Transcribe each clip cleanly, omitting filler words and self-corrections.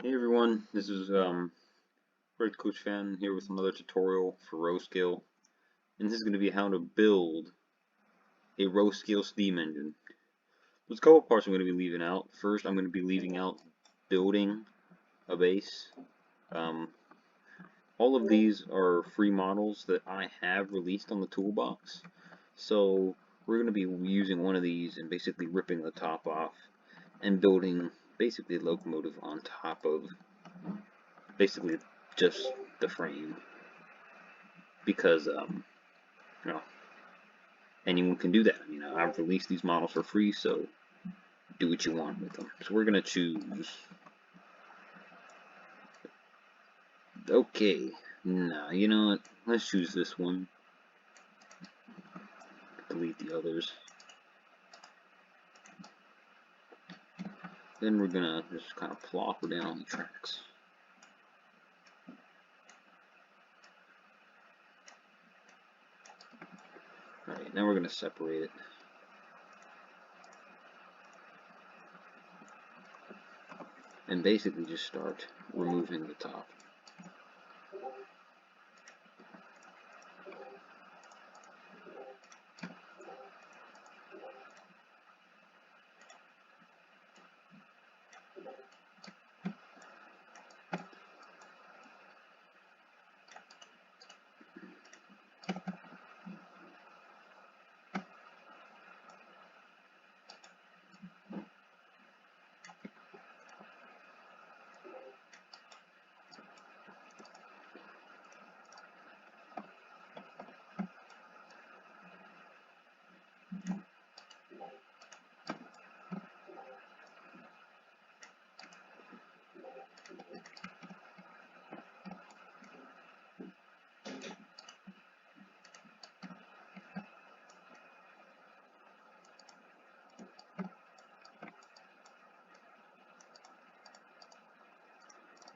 Hey everyone, this is Red Coach Fan here with another tutorial for row scale, and this is going to be how to build a row scale steam engine. There's a couple parts I'm going to be leaving out. First, I'm going to be leaving out building a base. Um, all of these are free models that I have released on the toolbox, so we're going to be using one of these and basically ripping the top off and building basically a locomotive on top of basically just the frame, because you know, anyone can do that. I've released these models for free, so do what you want with them. So we're gonna choose. Okay, now you know what? Let's choose this one. Delete the others. Then we're gonna just kind of plop her down on the tracks. Alright, now we're gonna separate it. And basically just start removing the top.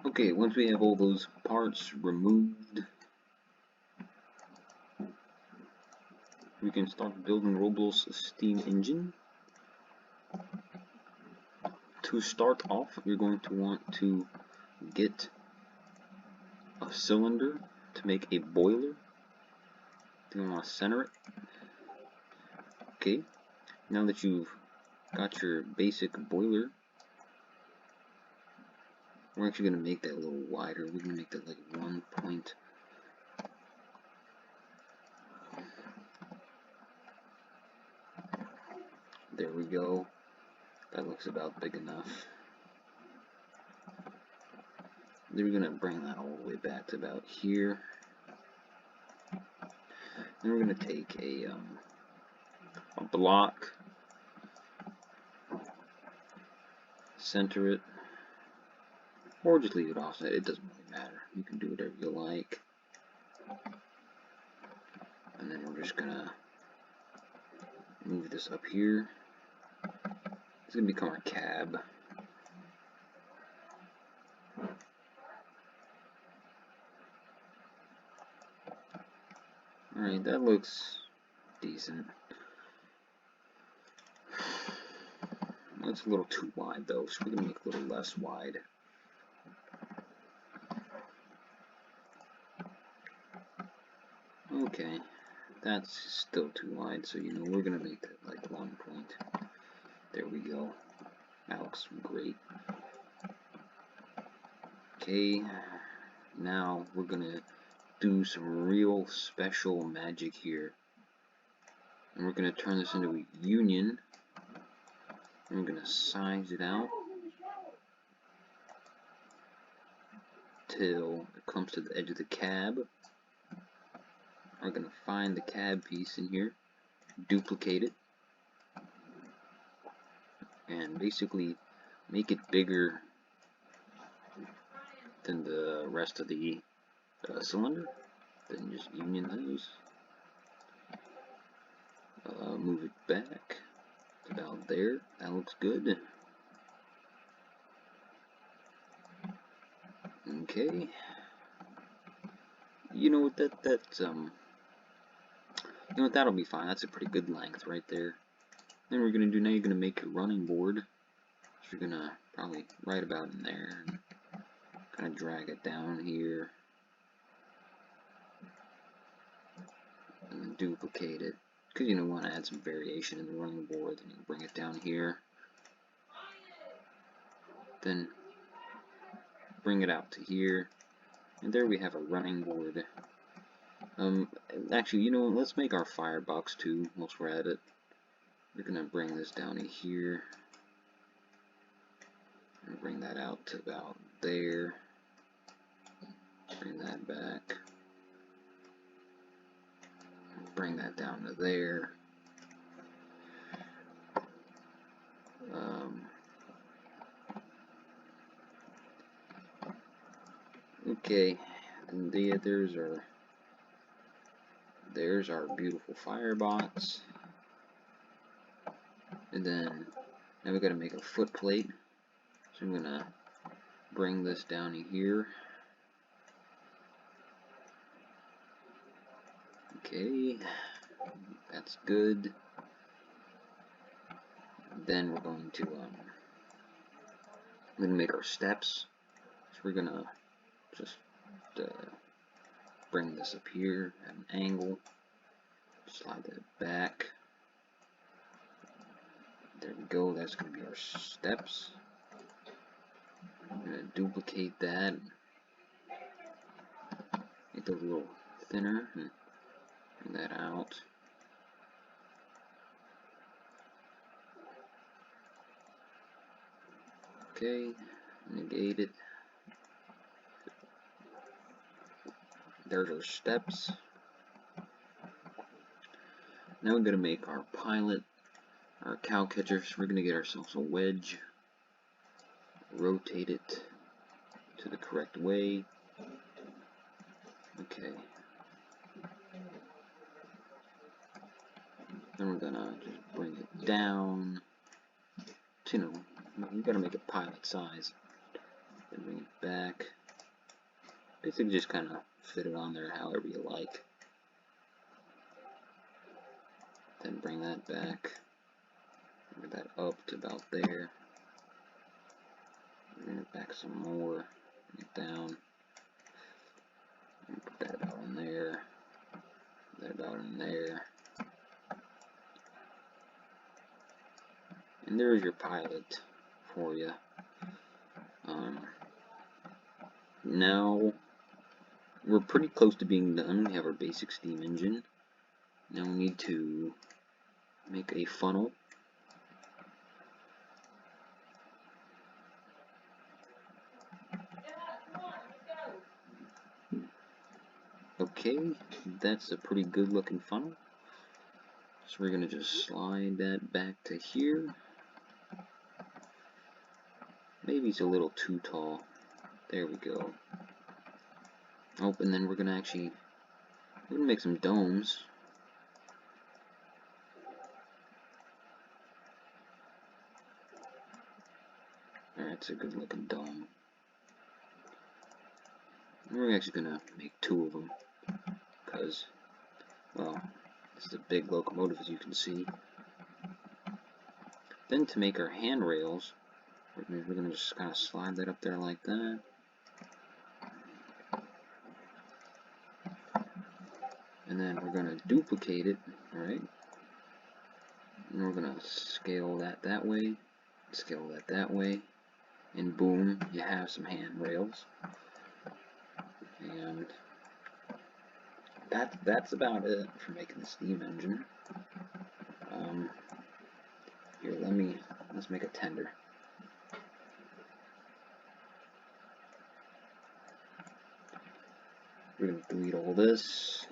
Okay, once we have all those parts removed, we can start building Roblox steam engine. To start off, you're going to want to get a cylinder to make a boiler. You want to center it. Okay, now that you've got your basic boiler, we're actually going to make that a little wider. We're going to make that like 1 point. There we go. That looks about big enough. Then we're going to bring that all the way back to about here. Then we're going to take a block, center it, or just leave it offset. It doesn't really matter. You can do whatever you like. And then we're just going to move this up here. It's going to become our cab. Alright, that looks decent. That's a little too wide though, so we're going to make it a little less wide. Okay, that's still too wide, so we're going to make that like 1 point. There we go. That looks great. Okay, now we're going to do some real special magic here. And we're going to turn this into a union. And we're going to size it out till it comes to the edge of the cab. We're going to find the cab piece in here, duplicate it, and basically make it bigger than the rest of the cylinder. Then just union those. Move it back. It's about there. That looks good. Okay. You know what, that'll be fine. That's a pretty good length right there. Then we're gonna do, now you're gonna make your running board. So you're gonna probably right about in there. kind of drag it down here and then duplicate it, because you want to add some variation in the running board. Then you bring it down here, then bring it out to here, and there we have a running board. Actually, let's make our firebox too whilst we're at it. We're gonna bring this down to here and bring that out to about there. Bring that back. Bring that down to there. Okay, and there's our beautiful firebox. And then now we gotta make a foot plate. So I'm gonna bring this down to here. Okay, that's good. Then we're going to make our steps. So we're gonna just bring this up here at an angle. Slide that back. There we go. That's gonna be our steps. I'm gonna duplicate that. Make those a little thinner. And bring that out. Okay, negate it. There's our steps. Now we're gonna make our pilot, our cow catcher. So we're gonna get ourselves a wedge. Rotate it to the correct way. Okay. Then we're gonna just bring it down. So, you gotta make it pilot size. Then bring it back. Basically, just kind of fit it on there however you like. Then bring that back. Bring that up to about there. Bring it back some more. Bring it down. And put that about in there. Put that about in there. And there's your pilot for you. Now we're pretty close to being done. We have our basic steam engine. Now we need to make a funnel. Okay, that's a pretty good looking funnel. So we're gonna just slide that back to here. Maybe it's a little too tall. There we go. Oh, and then we're gonna make some domes. Alright, it's a good looking dome. And we're actually gonna make 2 of them, because, well, this is a big locomotive, as you can see. Then to make our handrails, we're gonna just kind of slide that up there like that. And then we're gonna duplicate it, alright? And we're gonna scale that way, scale that way, and boom, you have some handrails. And that's about it for making the steam engine. Here, let's make a tender. We're gonna delete all this.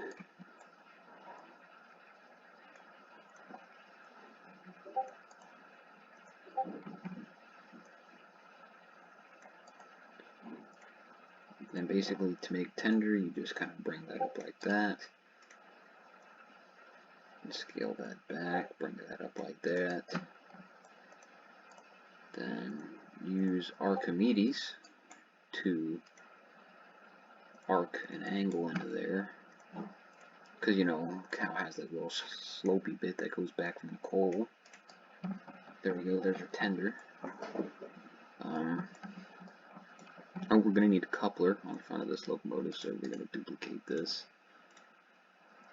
And basically, to make tender, you just kind of bring that up like that. And scale that back, bring that up like that. Then use Archimedes to arc an angle into there. Because, cow has that little slopey bit that goes back from the coal. There we go, there's our tender. Oh, we're going to need a coupler on the front of this locomotive, so we're going to duplicate this.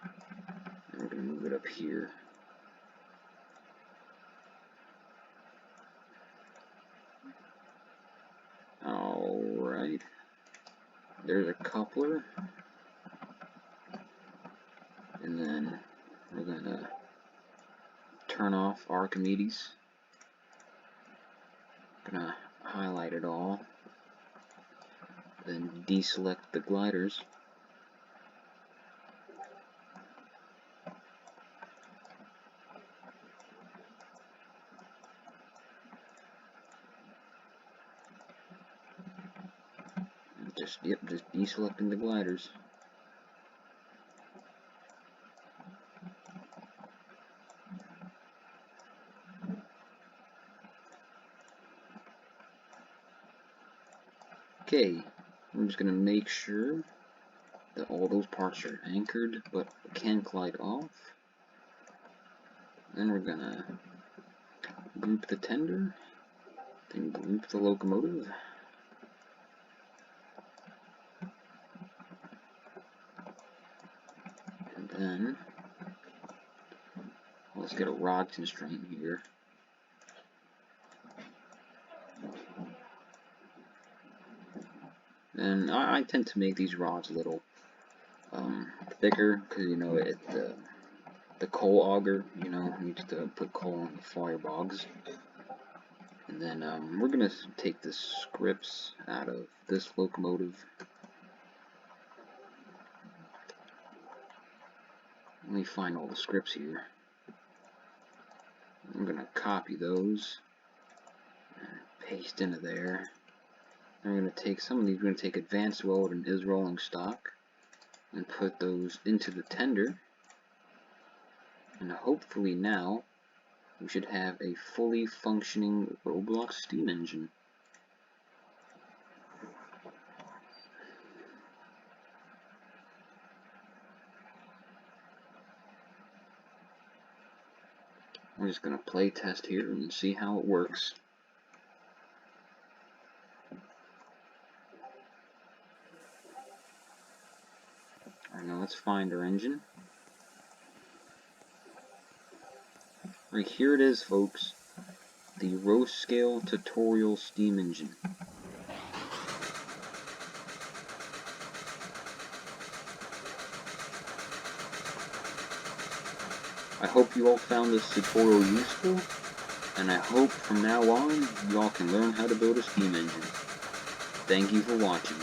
And we're going to move it up here. Alright. There's a coupler. And then we're going to turn off Archimedes. Gonna highlight it all. Then deselect the gliders. Just deselecting the gliders. Okay, I'm just gonna make sure that all those parts are anchored but can glide off. Then we're gonna group the tender, then group the locomotive. And then let's get a rod constraint here. And I tend to make these rods a little thicker because, you know, the coal auger, you know, needs to put coal in the firebox. And then we're going to take the scripts out of this locomotive. Let me find all the scripts here. I'm going to copy those and paste into there. And we're going to take some of these, we're going to take advanced weld and is rolling stock and put those into the tender. And hopefully now we should have a fully functioning Roblox steam engine. We're just going to play test here and see how it works. Alright, now let's find our engine. Right, here it is, folks. The roast scale tutorial steam engine. I hope you all found this tutorial useful, and I hope from now on you all can learn how to build a steam engine. Thank you for watching.